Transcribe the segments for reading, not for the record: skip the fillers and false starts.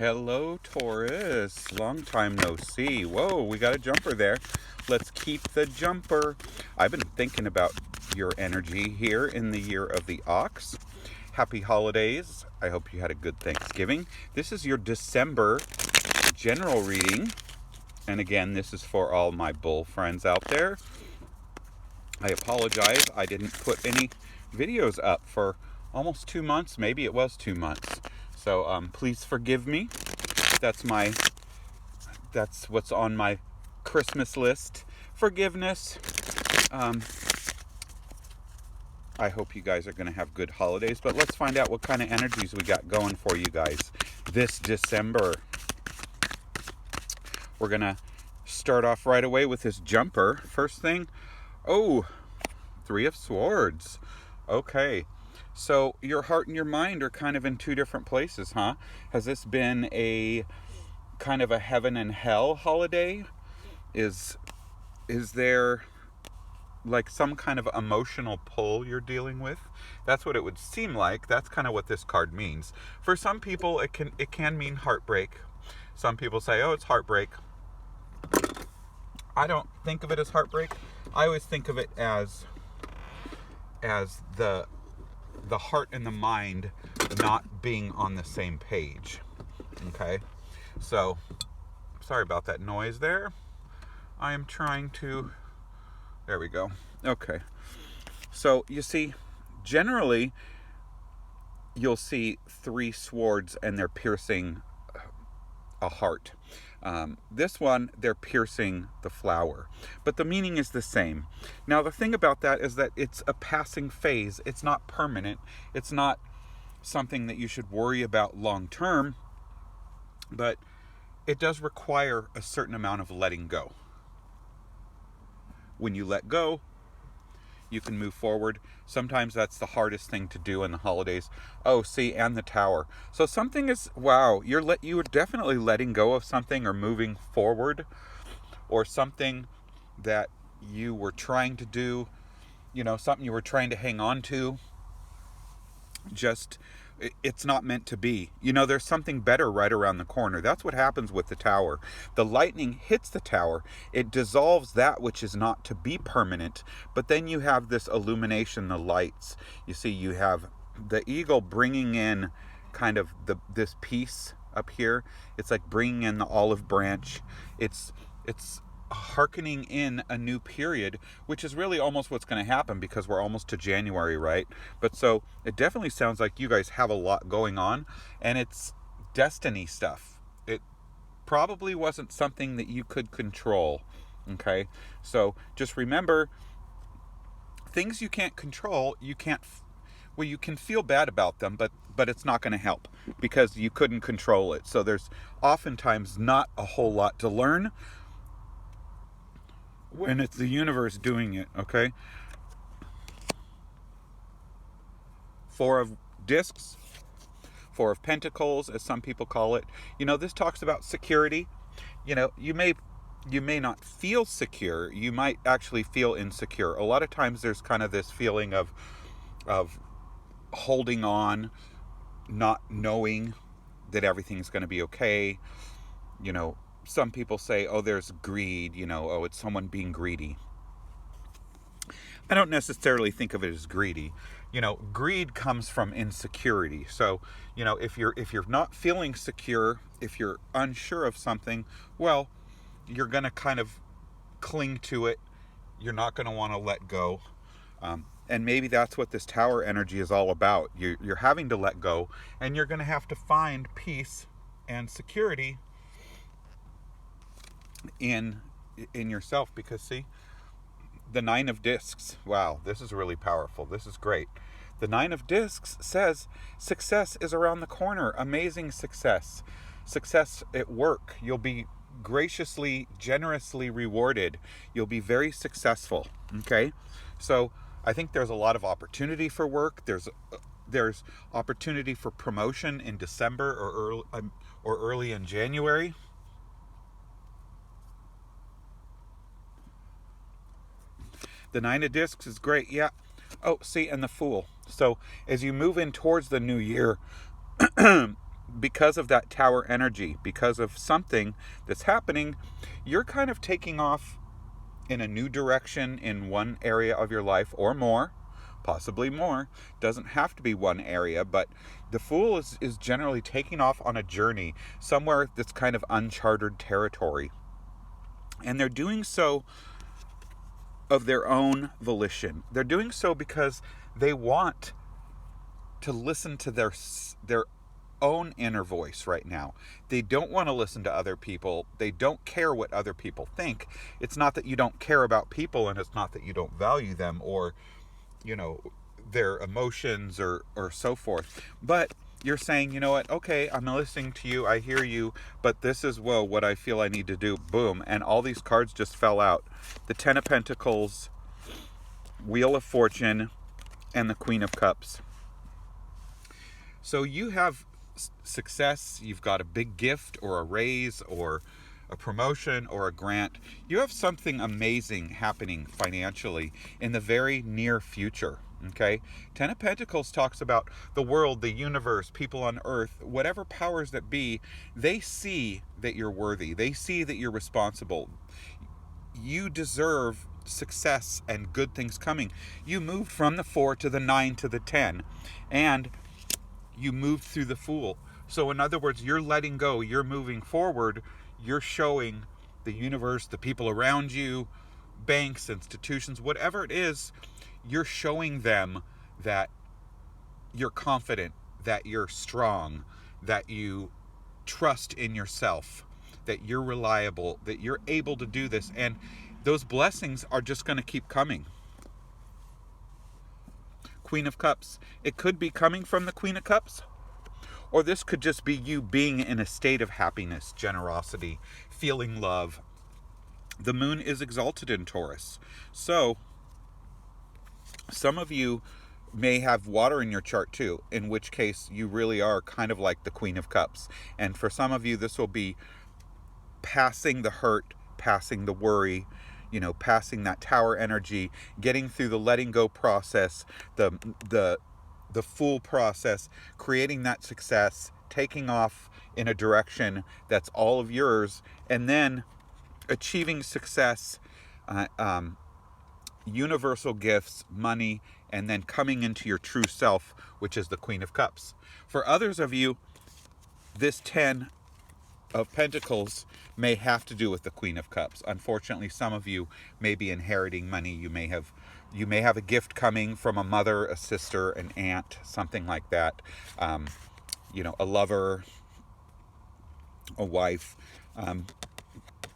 Hello, Taurus. Long time no see. Whoa, we got a jumper there. Let's keep the jumper. I've been thinking about your energy here in the year of the ox. Happy holidays. I hope you had a good Thanksgiving. This is your December general reading. And again, this is for all my bull friends out there. I apologize. I didn't put any videos up for almost 2 months. Maybe it was 2 months. So please forgive me. That's what's on my Christmas list. Forgiveness. I hope you guys are going to have good holidays. But let's find out what kind of energies we got going for you guys this December. We're going to start off right away with this jumper. First thing, oh, 3 of Swords. Okay. So your heart and your mind are kind of in two different places, huh? Has this been a kind of a heaven and hell holiday? Is there like some kind of emotional pull you're dealing with? That's what it would seem like. That's kind of what this card means. For some people, it can mean heartbreak. Some people say, oh, it's heartbreak. I don't think of it as heartbreak. I always think of it as the heart and the mind not being on the same page. Okay? So, sorry about that noise there. I am trying to... There we go. Okay. So, you see, generally, you'll see 3 swords and they're piercing a heart. This one, they're piercing the flower. But the meaning is the same. Now, the thing about that is that it's a passing phase. It's not permanent. It's not something that you should worry about long term. But it does require a certain amount of letting go. When you let go, you can move forward. Sometimes that's the hardest thing to do in the holidays. Oh, see, and the Tower. So something is, wow, you are definitely letting go of something or moving forward, or something that you were trying to do, something you were trying to hang on to. Just, it's not meant to be. There's something better right around the corner. That's what happens with the Tower. The lightning hits the Tower. It dissolves that which is not to be permanent. But then you have this illumination, the lights. You see, you have the eagle bringing in kind of this piece up here. It's like bringing in the olive branch. It's hearkening in a new period, which is really almost what's going to happen because we're almost to January, right? But so it definitely sounds like you guys have a lot going on, and it's destiny stuff. It probably wasn't something that you could control. Okay, so just remember, things you can't control, you can feel bad about them, but it's not going to help because you couldn't control it. So there's oftentimes not a whole lot to learn when it's the universe doing it, okay? 4 of discs, 4 of pentacles, as some people call it. This talks about security. You may not feel secure. You might actually feel insecure. A lot of times there's kind of this feeling of holding on, not knowing that everything's going to be okay. Some people say, oh, there's greed, oh, it's someone being greedy. I don't necessarily think of it as greedy. Greed comes from insecurity. So, if you're not feeling secure, if you're unsure of something, well, you're going to kind of cling to it. You're not going to want to let go. And maybe that's what this Tower energy is all about. You're having to let go, and you're going to have to find peace and security in yourself, because see, the 9 of discs, wow, this is really powerful. This is great. The 9 of discs says success is around the corner. Amazing success at work. You'll be graciously, generously rewarded. You'll be very successful. Okay, so I think there's a lot of opportunity for work. There's opportunity for promotion in December or early in January. The 9 of discs is great, yeah. Oh, see, and the Fool. So as you move in towards the new year, because of that Tower energy, because of something that's happening, you're kind of taking off in a new direction in one area of your life, or more, possibly more. Doesn't have to be one area, but the Fool is generally taking off on a journey somewhere that's kind of uncharted territory. And they're doing so of their own volition. They're doing so because they want to listen to their own inner voice right now. They don't want to listen to other people. They don't care what other people think. It's not that you don't care about people, and it's not that you don't value them, or, you know, their emotions, or so forth. But you're saying, you know what, okay, I'm listening to you, I hear you, but this is, well, what I feel I need to do. Boom. And all these cards just fell out. The Ten of Pentacles, Wheel of Fortune, and the Queen of Cups. So you have success, you've got a big gift or a raise or a promotion or a grant. You have something amazing happening financially in the very near future. Okay? Ten of Pentacles talks about the world, the universe, people on earth, whatever powers that be. They see that you're worthy. They see that you're responsible. You deserve success and good things coming. You moved from the 4 to the 9 to the 10, and you moved through the Fool. So in other words, you're letting go, you're moving forward, you're showing the universe, the people around you, banks, institutions, whatever it is, you're showing them that you're confident, that you're strong, that you trust in yourself, that you're reliable, that you're able to do this, and those blessings are just going to keep coming. Queen of Cups. It could be coming from the Queen of Cups, or this could just be you being in a state of happiness, generosity, feeling love. The moon is exalted in Taurus. So, some of you may have water in your chart too, in which case you really are kind of like the Queen of Cups. And for some of you, this will be passing the hurt, passing the worry, you know, passing that Tower energy, getting through the letting go process, the Fool process, creating that success, taking off in a direction that's all of yours, and then achieving success, universal gifts, money, and then coming into your true self, which is the Queen of Cups. For others of you, this 10 of Pentacles may have to do with the Queen of Cups. Unfortunately, some of you may be inheriting money. You may have a gift coming from a mother, a sister, an aunt, something like that. You know, a lover, a wife.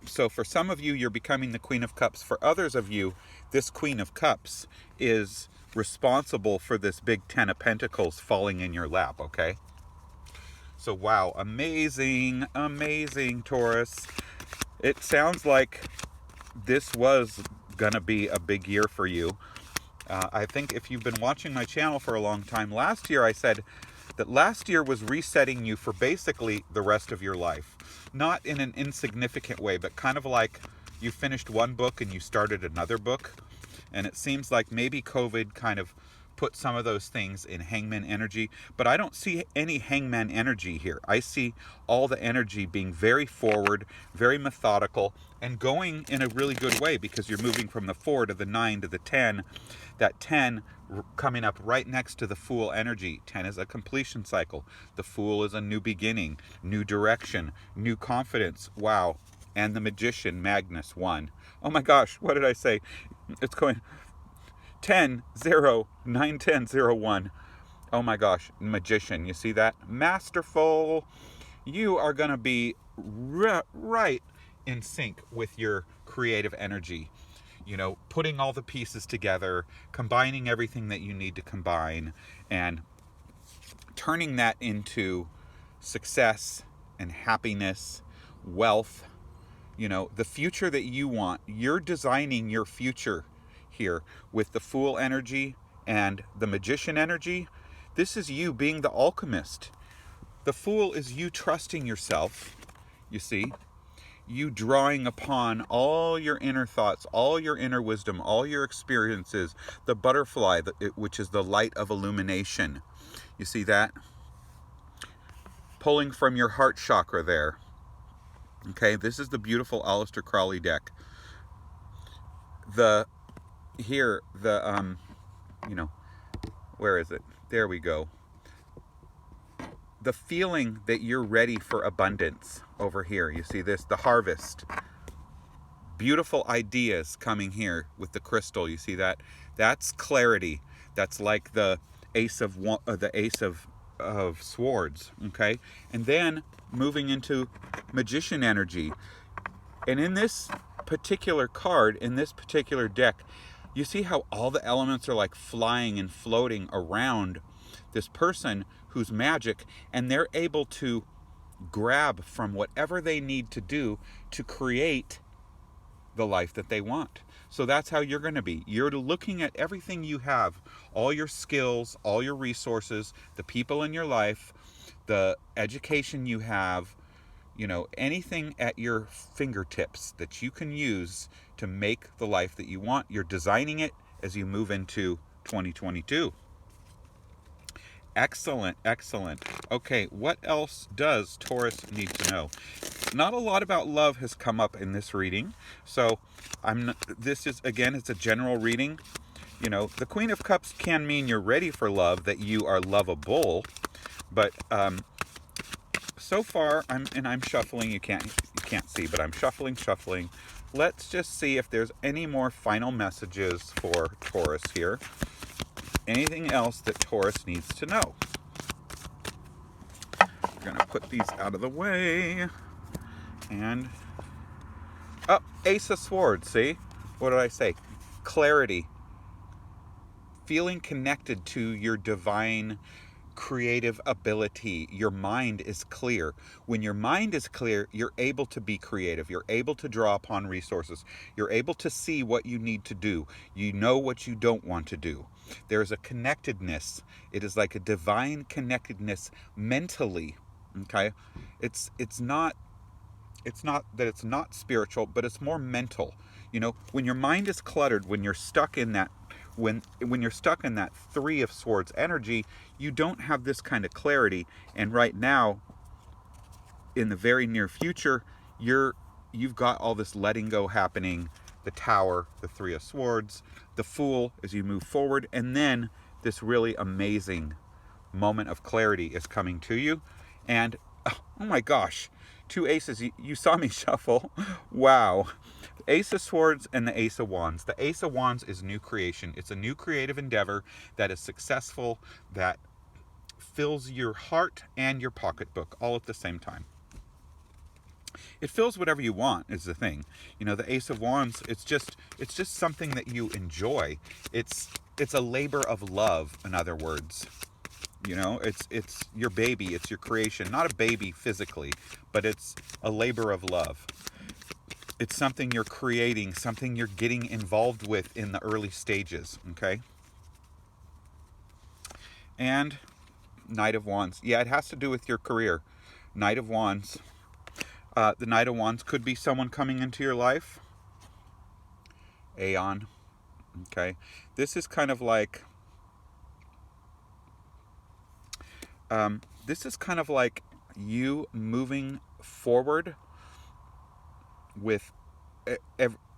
So for some of you, you're becoming the Queen of Cups. For others of you, this Queen of Cups is responsible for this big 10 of Pentacles falling in your lap, okay? So wow, amazing, amazing, Taurus. It sounds like this was gonna be a big year for you. I think if you've been watching my channel for a long time, last year I said that last year was resetting you for basically the rest of your life. Not in an insignificant way, but kind of like you finished one book and you started another book. And it seems like maybe COVID kind of put some of those things in hangman energy, but I don't see any hangman energy here. I see all the energy being very forward, very methodical, and going in a really good way, because you're moving from the 4 to the 9 to the 10. That 10 coming up right next to the Fool energy. 10 is a completion cycle. The Fool is a new beginning, new direction, new confidence. Wow. And the Magician, Magnus, 1. Oh my gosh, what did I say? It's going 10, 0, 9, 10, 0, 1. Oh my gosh, Magician, you see that? Masterful. You are going to be right in sync with your creative energy. You know, putting all the pieces together, combining everything that you need to combine, and turning that into success and happiness, wealth, you know, the future that you want. You're designing your future here with the Fool energy and the Magician energy. This is you being the alchemist. The Fool is you trusting yourself, you see, you drawing upon all your inner thoughts, all your inner wisdom, all your experiences, the butterfly, which is the light of illumination. You see that? pulling from your heart chakra there. Okay, this is the beautiful Aleister Crowley deck. You know, where is it? There we go. The feeling that you're ready for abundance over here. You see this, the harvest. Beautiful ideas coming here with the crystal. You see that? That's clarity. That's like the ace of swords. Okay, and then moving into magician energy. And in this particular card, in this particular deck, you see how all the elements are like flying and floating around this person who's magic, and they're able to grab from whatever they need to do to create the life that they want. So that's how you're going to be. You're looking at everything you have, all your skills, all your resources, the people in your life, the education you have, you know, anything at your fingertips that you can use to make the life that you want. You're designing it as you move into 2022. Excellent, excellent. Okay, what else does Taurus need to know? Not a lot about love has come up in this reading, so this is, again, it's a general reading. You know, the Queen of Cups can mean you're ready for love, that you are lovable, but so far, I'm shuffling. You can't see, but I'm shuffling. Let's just see if there's any more final messages for Taurus here. Anything else that Taurus needs to know? We're going to put these out of the way. And, oh, Ace of Swords, see? What did I say? Clarity. Feeling connected to your divine creative ability. Your mind is clear. When your mind is clear, you're able to be creative. You're able to draw upon resources. You're able to see what you need to do. You know what you don't want to do. There's a connectedness. It is like a divine connectedness mentally. Okay? It's not that it's not spiritual, but it's more mental. You know, when your mind is cluttered, when you're stuck in that when you're stuck in that Three of Swords energy, you don't have this kind of clarity. And right now, in the very near future, you've got all this letting go happening. The Tower, the Three of Swords, the Fool as you move forward, and then this really amazing moment of clarity is coming to you. And oh my gosh, two aces. You saw me shuffle. Wow. Ace of Swords and the Ace of Wands. The Ace of Wands is new creation. It's a new creative endeavor that is successful, that fills your heart and your pocketbook all at the same time. It fills whatever you want is the thing. You know, the Ace of Wands, it's just something that you enjoy. It's a labor of love, in other words. You know, it's your baby, it's your creation. Not a baby physically, but it's a labor of love. It's something you're creating, something you're getting involved with in the early stages, okay? And Knight of Wands. Yeah, it has to do with your career. Knight of Wands. The Knight of Wands could be someone coming into your life. Aeon. Okay. This is kind of like... this is kind of like you moving forward with,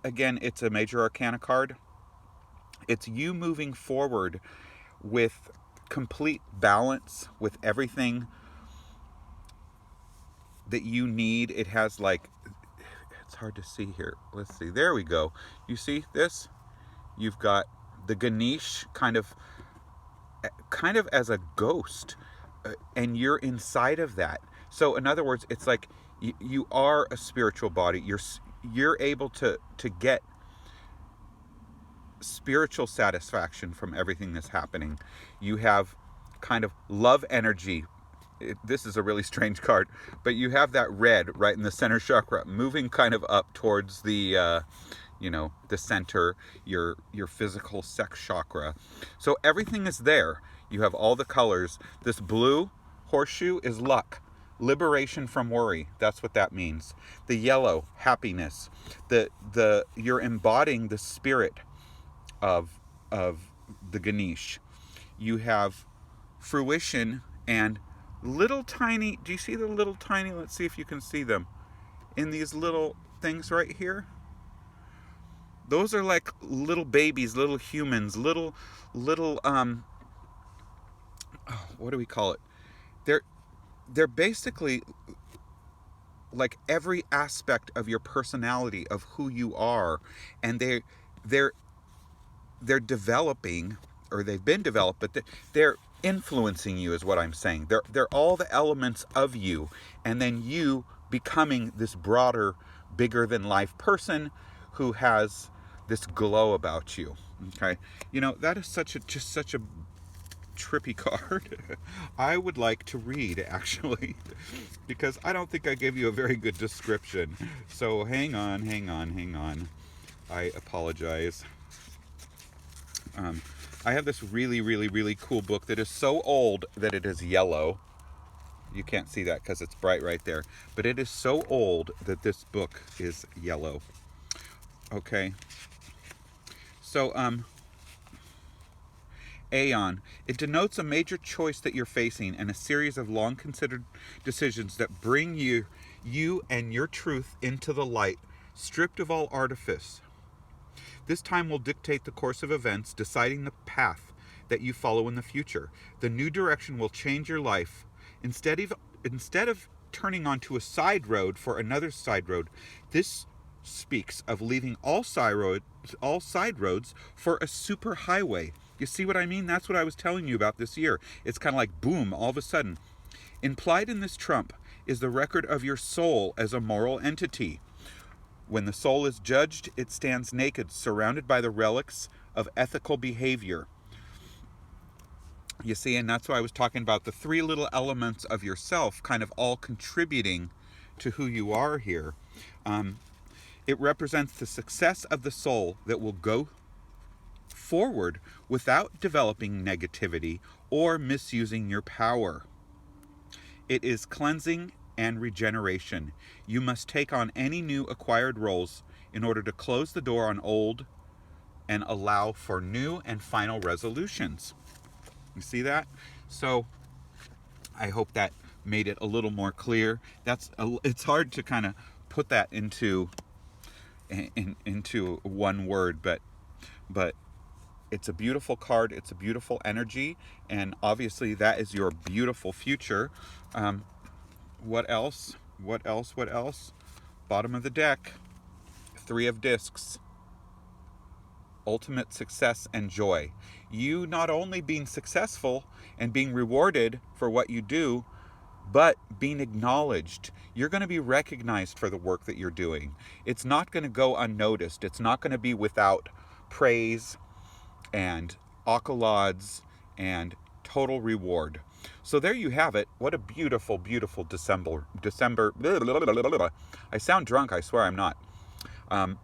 again, it's a major arcana card. It's you moving forward with complete balance, with everything that you need. It has like, it's hard to see here. Let's see. There we go. You see this? You've got the Ganesh kind of as a ghost, and you're inside of that. So in other words, it's like you are a spiritual body. You're able to get spiritual satisfaction from everything that's happening. You have kind of love energy. This is a really strange card, but you have that red right in the center chakra, moving kind of up towards the the center, your physical sex chakra. So everything is there. You have all the colors. This blue horseshoe is luck. Liberation from worry. That's what that means. The yellow, happiness. You're embodying the spirit of the Ganesh. You have fruition and little tiny, do you see the little tiny, let's see if you can see them, in these little things right here? Those are like little babies, little humans, little, what do we call it? They're, they're basically like every aspect of your personality, of who you are, and they're they're developing, or they've been developed, but they're influencing you, is what I'm saying. They're all the elements of you, and then you becoming this broader, bigger than life person who has this glow about you. Okay, that is just such a trippy card. I would like to read, actually, because I don't think I gave you a very good description. So hang on. I apologize. I have this really cool book that is so old that it is yellow. You can't see that because it's bright right there. But it is so old that this book is yellow. Okay. So, Aeon. It denotes a major choice that you're facing and a series of long considered decisions that bring you and your truth into the light, stripped of all artifice. This time will dictate the course of events, deciding the path that you follow in the future. The new direction will change your life. Instead of turning onto a side road for another side road, this speaks of leaving all side roads for a super highway. You see what I mean? That's what I was telling you about this year. It's kind of like boom, all of a sudden. Implied in this trump is the record of your soul as a moral entity. When the soul is judged, it stands naked, surrounded by the relics of ethical behavior. You see, and that's why I was talking about the three little elements of yourself kind of all contributing to who you are here. It represents the success of the soul that will go forward without developing negativity or misusing your power. It is cleansing and regeneration. You must take on any new acquired roles in order to close the door on old and allow for new and final resolutions. You see that? So I hope that made it a little more clear. It's hard to kind of put that into one word, but it's a beautiful card. It's a beautiful energy, and obviously that is your beautiful future. What else? Bottom of the deck, 3 of discs. Ultimate success and joy. You not only being successful and being rewarded for what you do, but being acknowledged. You're going to be recognized for the work that you're doing. It's not going to go unnoticed. It's not going to be without praise and accolades and total reward. So there you have it. What a beautiful December. Blah, blah, blah, blah, blah. I sound drunk. I swear I'm not.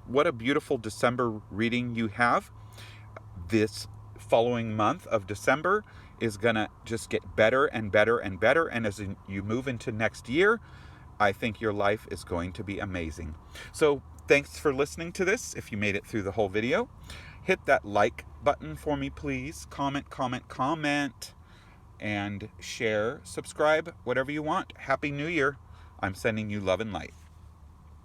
What a beautiful December reading you have. This following month of December is going to just get better and better and better. And as you move into next year, I think your life is going to be amazing. So thanks for listening to this. If you made it through the whole video, hit that like button for me, please. Comment, and share, subscribe, whatever you want. Happy New Year. I'm sending you love and light.